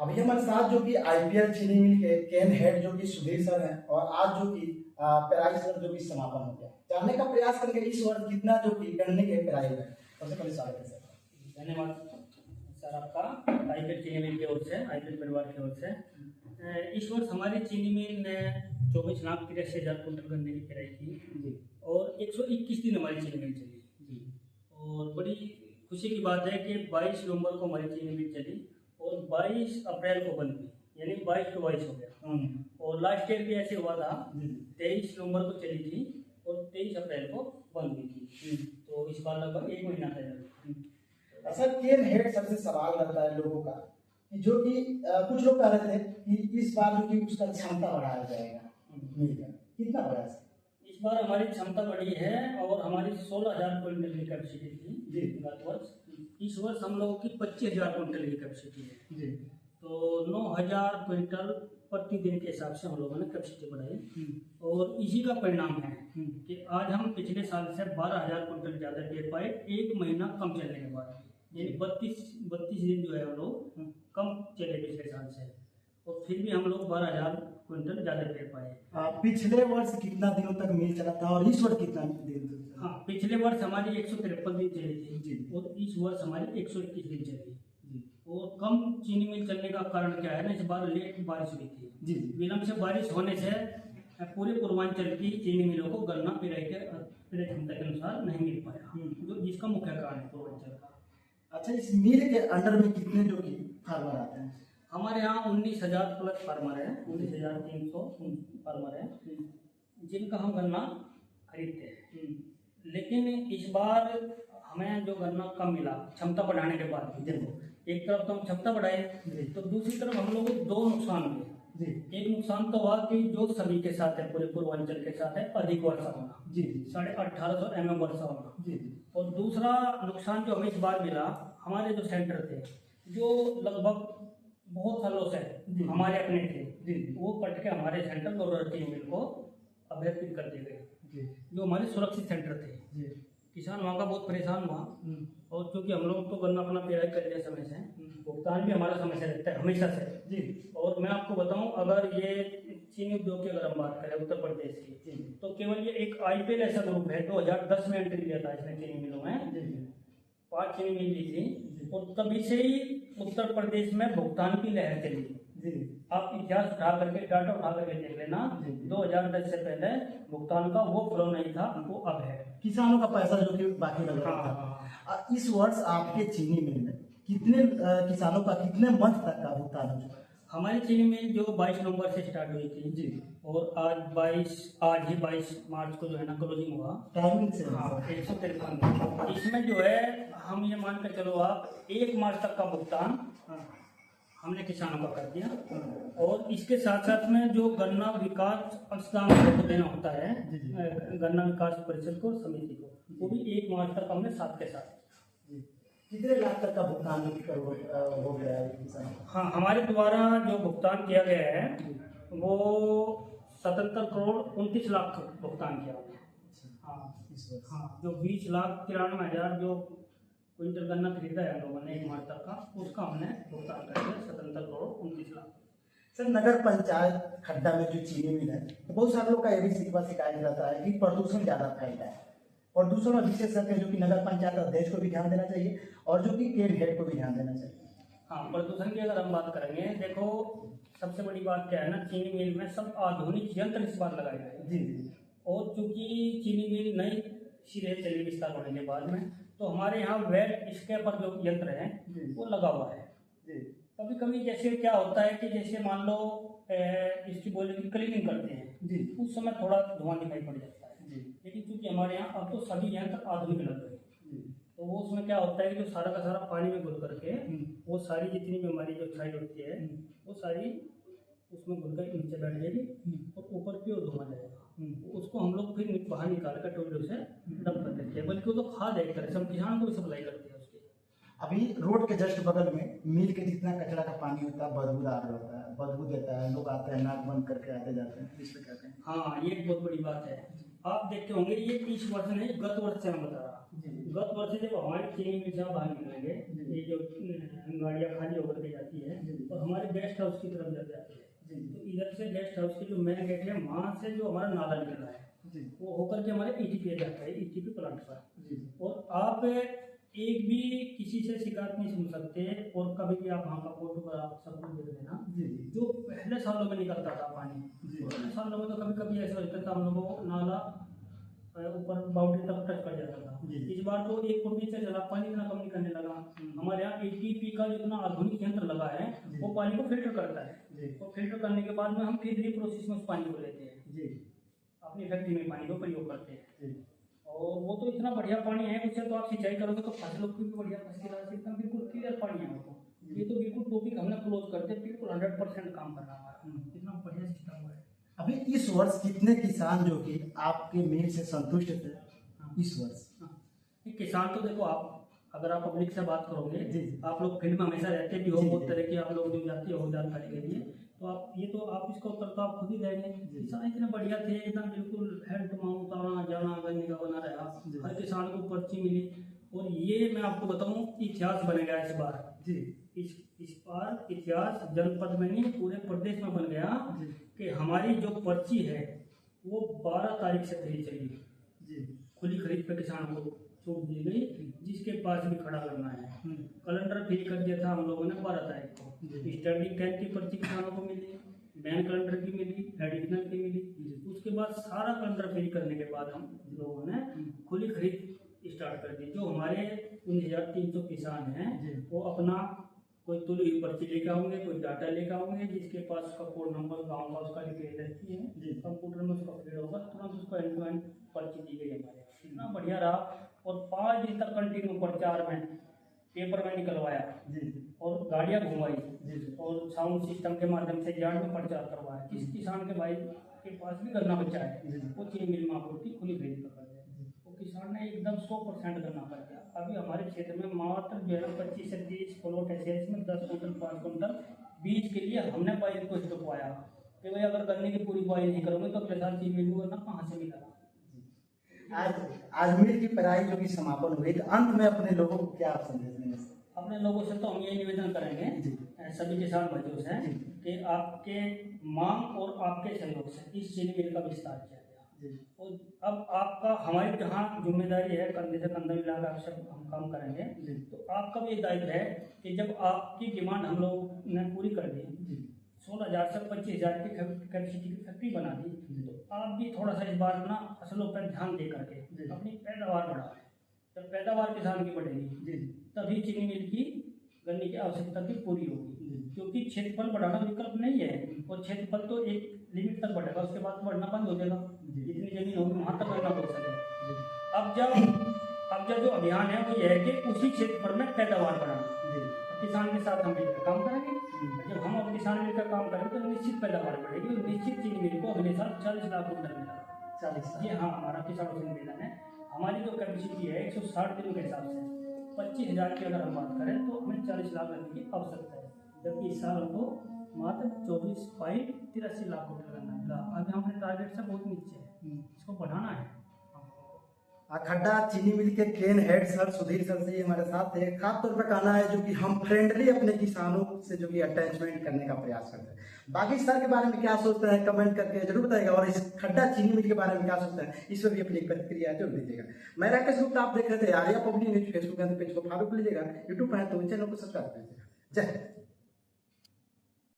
अभी हमारे साथ जो कि आईपीएल चीनी मिल के केन हेड जो कि सुधीर सर हैं और आज जो कि प्राइस सर जो कि समापन हो गया, जानने का प्रयास करेंगे इस वर्ष कितना जो कि गन्ने के प्राइस है। सबसे पहले स्वागत है सर। धन्यवाद सर आपका। आईपीएल चीनी मिल की ओर से, आईपीएल परिवार की ओर से इस वर्ष हमारी चीनी मिल ने 24,83,000 कुंटल गन्ने की पेराई की जी और 121 दिन हमारी चीनी मिल चली जी और बड़ी खुशी की बात है कि 22 नवंबर को हमारी चीनी मिल चली और 22 अप्रैल को बंद हुई, यानी 22 to 22 हो गया। और लास्ट ईयर भी ऐसे हुआ था, 23 नवंबर को चली थी और 23 अप्रैल को बंद हुई थी। तो इस बार लगभग 1 महीना था। सर केन हेड सबसे सवाल रहता है लोगों का कि जो कि कुछ लोग कह रहे थे कि इस बार जो कि उसका क्षमता बढ़ाया जाएगा, मिल का कितना बढ़ा सर? इस बार हमारी क्षमता बढ़ी है और हमारी 16,000 क्विंटल की कैपेसिटी थी जी। गत वर्ष। इस वर्ष हम लोगों की 25,000 क्विंटल की कैपेसिटी है जी। तो 9,000 क्विंटल प्रतिदिन के हिसाब से हम लोगों ने कैपेसिटी बढ़ाई और इसी का परिणाम है कि आज हम पिछले साल से 12,000 क्विंटल ज़्यादा दे पाए, 1 महीना कम चलने के बाद। यानी 32 दिन जो है हम लोग कम चले पिछले साल से और फिर भी हम लोग 12,000 क्विंटल ज़्यादा दे पाए। पिछले वर्ष कितना दिनों तक मिल चला था और इस वर्ष कितना दिन तक चला? हाँ, पिछले वर्ष हमारी 153 दिन चली थी जी। और इस वर्ष हमारी 121 दिन चली। और कम चीनी मिल चलने का कारण क्या है ना, इस बार लेट बारिश हुई थी। जी। विलंब से बारिश होने से पूरे पूर्वांचल की चीनी मिलों को गन्ना पेराई क्षमता के अनुसार नहीं मिल पाया, जो जिसका मुख्य कारण है पूर्वांचल का। अच्छा, इस मिल के अंडर में कितने जो कि फार्मर आते हैं? हमारे यहाँ 19,000 प्लस फार्मर है, 19,300 फार्मर है जिनका हम गन्ना खरीदते हैं। लेकिन इस बार हमें जो गन्ना कम मिला क्षमता बढ़ाने के बाद, देखो एक तरफ तो हम क्षमता बढ़ाए तो दूसरी तरफ हम लोगों को 2 नुकसान हुए। एक नुकसान तो हुआ कि जो सभी के साथ है, पूरे पूर्वांचल के साथ है, अधिक वर्षा होना, 1850 mm वर्षा होना। और दूसरा नुकसान जो हमें इस बार मिला, हमारे जो सेंटर थे जो लगभग बहुत सालों से हमारे अपने थे, वो कट के हमारे सेंटर और चीनी मिल को अभ्यर्थित कर दिए गए, जो हमारे सुरक्षित सेंटर थे। किसान वहाँ का बहुत परेशान हुआ और क्योंकि हम लोग तो गन्ना अपना पेराई कर लिया समय से, भुगतान भी हमारा समय से रहता है हमेशा से। और मैं आपको बताऊं, अगर ये चीनी उद्योग की अगर हम बात करें उत्तर प्रदेश की, तो केवल ये एक आईपीएल ऐसा ग्रुप है 2010 में एंट्री लिया था इसने चीनी मिलों में, 5 चीनी मिल ली थी और तभी से ही उत्तर प्रदेश में भुगतान की लहर चली। आप इतिहास उठा करके, डाटा उठा करके देख लेना, 2010 से पहले भुगतान का वो फ्लो नहीं था, वो अब है। किसानों का पैसा जो कि बाकी लग रहा था। इस वर्ष आपके चीनी मिल में कितने किसानों का कितने मंथ तक का भुगतान हो चुका है? हमारी चीनी मिल जो 22 नवंबर से स्टार्ट हुई थी और आज ही 22 मार्च को जो है ना क्लोजिंग हुआ टाइमिंग से। हाँ, 153। इसमें जो है हम ये मान कर चलो आप 1 मार्च तक का भुगतान हमने किसानों का कर दिया। और इसके साथ साथ में जो गन्ना विकास अनुदान को देना होता है, गन्ना विकास परिषद को, समिति को, वो भी 1 मार्च तक हमने साथ के साथ। कितने लाख तक का भुगतान हो गया है किसानों को? हाँ, हमारे द्वारा जो भुगतान किया गया है वो 77 करोड़ 29 लाख भुगतान किया गया है। हाँ, जो 20,93,000 जो क्विंटल गन्ना खरीदा है हम लोगों ने 1 मार्च तक का, उसका हमने भुगतान कर दिया 77 करोड़ 29 लाख। सर, नगर पंचायत खड्डा में जो चीनी मिल है, तो बहुत सारे लोग का ये भी शिकायत रहता है कि प्रदूषण ज्यादा फैलता है। प्रदूषण और विशेष करके जो कि नगर पंचायत अध्यक्ष को भी ध्यान देना चाहिए और जो कि केन हेड को भी ध्यान देना चाहिए। हाँ, प्रदूषण की अगर हम बात करेंगे, देखो सबसे बड़ी बात क्या है ना, चीनी मिल में सब आधुनिक यंत्र इस बार लगाए गए। और चूंकि चीनी मिल नई सिरे चली विस्तार होने के बाद में, तो हमारे यहाँ वेट स्क्रैपर जो यंत्र है वो लगा हुआ है। कभी कभी जैसे क्या होता है कि जैसे मान लो इसकी बोली की क्लीनिंग करते हैं, उस समय थोड़ा धुआं दिखाई पड़ जाता है। लेकिन चूंकि हमारे यहाँ अब तो सभी यंत्र आधुनिक लग गए, तो वो उसमें क्या होता है कि जो सारा का सारा पानी में घुल करके वो सारी जितनी भी हमारी जो छाई होती है वो सारी उसमें घुल कर नीचे बैठ जाएगी और ऊपर की ओर धुआं जाएगा। उसको हम लोग फिर बाहर निकाल कर टोकरी से डंप कर देते हैं, बल्कि वो तो खाद एक तरह से हम किसानों को भी सप्लाई करते हैं उसकी। अभी रोड के जस्ट बगल में मिल के जितना कचरा का पानी होता है बदबूदार होता है, बदबू देता है, लोग आते हैं नाक बंद करके आते जाते हैं, इस पे कहते हैं। हाँ, ये बहुत बड़ी बात है आप देखते होंगे ये इस वर्ष नहीं, गत वर्ष से हम बता रहा। गत वर्ष से जब हमारी चीनी मिल से बाहर निकलेंगे, ये जो गाड़ियाँ खाली होकर के जाती है और हमारे गेस्ट हाउस की तरफ जब जाती है, तो इधर से गेस्ट हाउस की जो मेन गेट है वहाँ से जो हमारा नाला निकल रहा है वो होकर के हमारे ईटीपी जाता है, ईटीपी प्लांट पर। और आप एक भी किसी से शिकायत नहीं सुन सकते, और कभी भी आप वहाँ का फोटो पर आप सब कुछ देख लेना। जो पहले सालों में निकलता था पानी, पहले सालों में तो कभी कभी ऐसा होता था हम लोगों को नाला ऊपर बाउंड्री तक टच कर जाता था। इस बार तो 1 फुट नीचे चला, पानी इतना कम निकलने लगा। हमारे यहाँ एटीपी का जितना आधुनिक यंत्र लगा है वो पानी को फिल्टर करता है, और फिल्टर करने के बाद में हम फिर प्रोसेस में उस पानी को लेते हैं, अपनी फैक्ट्री में पानी का प्रयोग करते हैं। और वो तो इतना बढ़िया पानी है, उससे तो आप सिंचाई करोगे तो फसलों की भी बढ़िया फसल, एकदम बिल्कुल क्लियर पानी है वो। ये तो बिल्कुल टॉपिक हमने क्लोज करते, बिल्कुल 100% काम कर रहा हमारा, इतना बढ़िया सिस्टम है। अभी इस वर्ष कितने किसान जो कि आपके मिल से संतुष्ट थे इस वर्ष? किसान तो देखो, आप अगर आप पब्लिक से बात करोगे, आप लोग फील्ड में हमेशा रहते भी हो, जी, बहुत तरह की आप लोग जो जाते हो जानकारी के लिए, तो आप ये तो आप इसका उत्तर तो आप खुद ही देंगे। किसान इतने बढ़िया थे, एकदम बिल्कुल हेड टू माउथ आना जाना गन्ने का बना रहा, हर किसान को पर्ची मिली। और ये मैं आपको बताऊं, इतिहास बनेगा इस बार। इस बार इतिहास जनपद में नहीं पूरे प्रदेश में बन गया कि हमारी जो पर्ची है वो 12 तारीख से फ्री चली, खुली खरीद पे किसान को छूट दी गई, जिसके पास भी खड़ा करना है। कैलेंडर फ्री कर दिया था हम लोगों ने 12 तारीख को। स्टैंडिंग कैंप की पर्ची किसानों को मिली, मैन कैलेंडर की मिली, एडिशनल की मिली। उसके बाद सारा कैलेंडर फ्री करने के बाद हम लोगों ने खुली खरीद स्टार्ट कर दी। जो हमारे 19,300 किसान हैं वो अपना कोई तुली हुई पर्ची लेकर आओगे, कोई डाटा लेकर आओगे, जिसके पास उसका कोड नंबर गाँव का उसका डिटेल रहती है, कंप्यूटर में उसका फीड होगा, तुरंत उसको एंड टू एंड पर्ची दी गई हमारे। इतना बढ़िया रहा। और 5 दिन तक कंटिन्यू प्रचार में पेपर में निकलवाया और गाड़ियाँ घुमाई और साउंड सिस्टम के माध्यम से यार्ड में प्रचार करवाया। किस किसान के भाई के पास भी गन्ना बचा है वो चीनी मिल में आपूर्ति खुली खरीद कर दिया। वो किसान ने एकदम 100% गन्ना कर दिया। अभी हमारे क्षेत्र में मात्र जो है 25 से 30 प्लॉट है, में 10 क्विंटल 5 क्विंटल बीज के लिए हमने पाई को स्टॉकवाया कि भाई अगर गन्ने की पूरी बुआई नहीं करोगे तो अगले साल चीनी मिल को गन्ना कहाँ से मिलेगा। आज मिल की पढ़ाई जो कि समापन हुई, तो अंत में अपने लोगों को क्या आप संदेश देंगे? अपने लोगों से तो हम ये निवेदन करेंगे सभी किसान भाइयों से कि आपके मांग और आपके सहयोग से इस चीनी मिल का विस्तार किया गया। और अब आपका हमारी जहाँ जिम्मेदारी है, कंधे से कंधा मिलाकर आपसे हम काम करेंगे, तो आपका भी दायित्व है कि जब आपकी डिमांड हम लोग ने पूरी कर दी, 16,000 से 25,000 की कैपेसिटी की फैक्ट्री बना दी, तो आप भी थोड़ा सा इस बार ना फसलों पर ध्यान दे करके अपनी पैदावार बढ़ाएं। जब पैदावार किसान की बढ़ेगी तभी चीनी मिल की गन्ने की आवश्यकता भी पूरी होगी, क्योंकि क्षेत्रफल बढ़ाना विकल्प नहीं है। और क्षेत्रफल तो एक लिमिट तक बढ़ेगा, उसके बाद बढ़ना बंद हो जाएगा। जितनी जमीन होगी वहाँ तक गन्ना हो सके। अब जब जो अभियान है वो ये है कि उसी क्षेत्रफल में पैदावार बढ़ाना, किसान के साथ हम मिलकर काम करेंगे। जब हम और किसान मिलकर काम करेंगे तो निश्चित पैदावार बढ़ेगी और निश्चित चीनी मिल को अगले साल 40 लाख क्विंटल मिलेगा। 40 ये हाँ हमारा किसानों से निवेदन है। हमारी जो कैपेसिटी है 160 दिनों के हिसाब से 25,000 की अगर हम बात करें तो हमें 40 लाख गन्ने की आवश्यकता है, जबकि इस साल हमको मात्र 24.83 लाख क्विंटल गन्ना मिला। अभी हमारे टारगेट से बहुत नीचे है, इसको बढ़ाना है। खड्डा चीनी मिल के केन हेड सर सुधीर सर से हमारे साथ है। खास तौर पर कहना है जो कि हम फ्रेंडली अपने किसानों से जो कि अटैचमेंट करने का प्रयास करते हैं। बाकी सर के बारे में क्या सोचते हैं कमेंट करके जरूर बताइएगा, और इस खड्डा चीनी मिल के बारे में क्या सोचते हैं इस पर भी अपनी प्रतिक्रिया जरूर दीजिएगा। मैं राकेश गुप्ता, आप देख रहे थे Arya public news. Facebook page को फॉलो कर लीजिएगा, यूट्यूब पर है तो चैनल को सब्सक्राइब कीजिएगा। जय